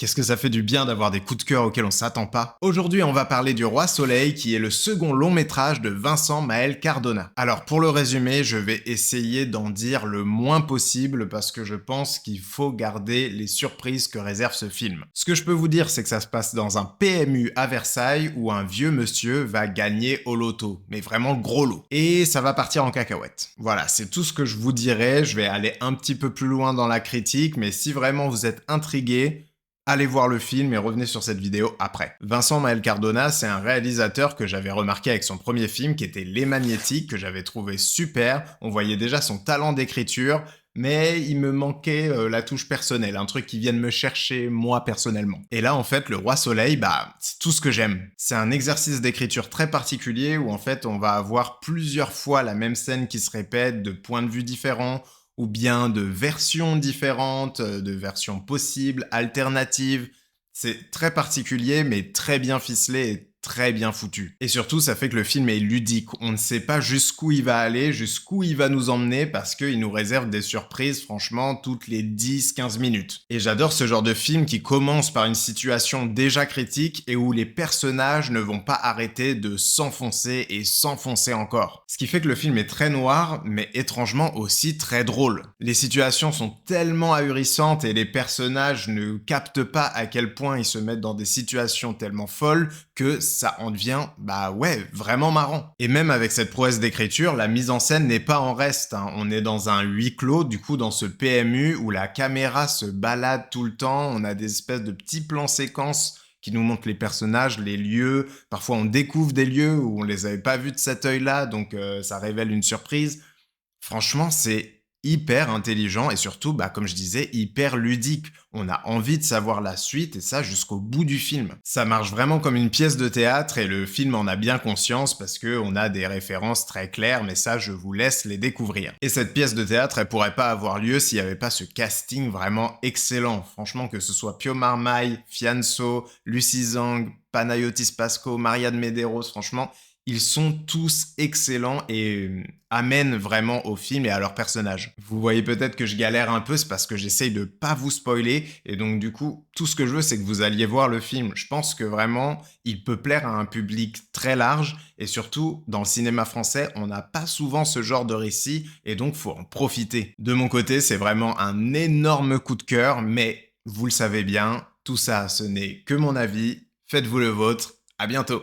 Qu'est-ce que ça fait du bien d'avoir des coups de cœur auxquels on s'attend pas. Aujourd'hui, on va parler du Roi Soleil, qui est le second long métrage de Vincent Maël Cardona. Alors, pour le résumer, je vais essayer d'en dire le moins possible parce que je pense qu'il faut garder les surprises que réserve ce film. Ce que je peux vous dire, c'est que ça se passe dans un PMU à Versailles où un vieux monsieur va gagner au loto, mais vraiment le gros lot. Et ça va partir en cacahuète. Voilà, c'est tout ce que je vous dirai. Je vais aller un petit peu plus loin dans la critique, mais si vraiment vous êtes intrigué, allez voir le film et revenez sur cette vidéo après. Vincent Maël Cardona, c'est un réalisateur que j'avais remarqué avec son premier film qui était Les Magnétiques, que j'avais trouvé super. On voyait déjà son talent d'écriture, mais il me manquait la touche personnelle, un truc qui vienne me chercher moi personnellement. Et là en fait, Le Roi Soleil, c'est tout ce que j'aime. C'est un exercice d'écriture très particulier où en fait on va avoir plusieurs fois la même scène qui se répète de points de vue différents, ou bien de versions différentes, de versions possibles, alternatives. C'est très particulier, mais très bien ficelé et très bien foutu. Et surtout, ça fait que le film est ludique. On ne sait pas jusqu'où il va aller, jusqu'où il va nous emmener, parce qu'il nous réserve des surprises, franchement, toutes les 10-15 minutes. Et j'adore ce genre de film qui commence par une situation déjà critique et où les personnages ne vont pas arrêter de s'enfoncer et s'enfoncer encore. Ce qui fait que le film est très noir, mais étrangement aussi très drôle. Les situations sont tellement ahurissantes et les personnages ne captent pas à quel point ils se mettent dans des situations tellement folles que ça en devient, vraiment marrant. Et même avec cette prouesse d'écriture, la mise en scène n'est pas en reste, hein. On est dans un huis clos, du coup, dans ce PMU où la caméra se balade tout le temps, on a des espèces de petits plans séquences qui nous montrent les personnages, les lieux. Parfois, on découvre des lieux où on les avait pas vus de cet œil-là, donc ça révèle une surprise. Franchement, c'est hyper intelligent et surtout, comme je disais, hyper ludique. On a envie de savoir la suite et ça jusqu'au bout du film. Ça marche vraiment comme une pièce de théâtre et le film en a bien conscience parce que on a des références très claires, mais ça, je vous laisse les découvrir. Et cette pièce de théâtre, elle pourrait pas avoir lieu s'il n'y avait pas ce casting vraiment excellent. Franchement, que ce soit Pio Marmaille, Fianso, Lucy Zhang, Panayotis Pasco, Marianne Medeiros, franchement, ils sont tous excellents et amènent vraiment au film et à leurs personnages. Vous voyez peut-être que je galère un peu, c'est parce que j'essaye de pas vous spoiler, et donc du coup, tout ce que je veux, c'est que vous alliez voir le film. Je pense que vraiment, il peut plaire à un public très large, et surtout, dans le cinéma français, on n'a pas souvent ce genre de récit, et donc faut en profiter. De mon côté, c'est vraiment un énorme coup de cœur, mais vous le savez bien, tout ça, ce n'est que mon avis. Faites-vous le vôtre. À bientôt.